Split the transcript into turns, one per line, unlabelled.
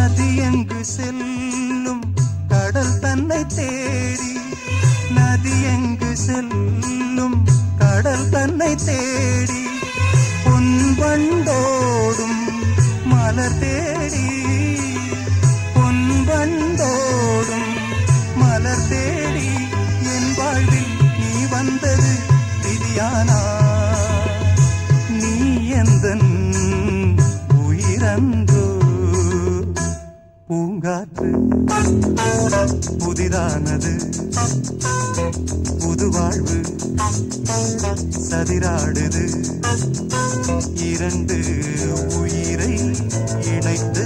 நதி எங்கு செல்லும் கடல் தன்னை தேடி நதி எங்கு செல்லும் கடல் தன்னை தேடி பொன்பண்டோடும் மலர் தேடி பொன்பண்டோடும் மலர் தேடி என் வாழ்வில் நீ வந்தது விதியானா நீ எந்தன் உயிரன்றோ பூங்காற்று புதிதானது புது வாழ்வு சதிராடுது இரண்டு உயிரை இணைத்து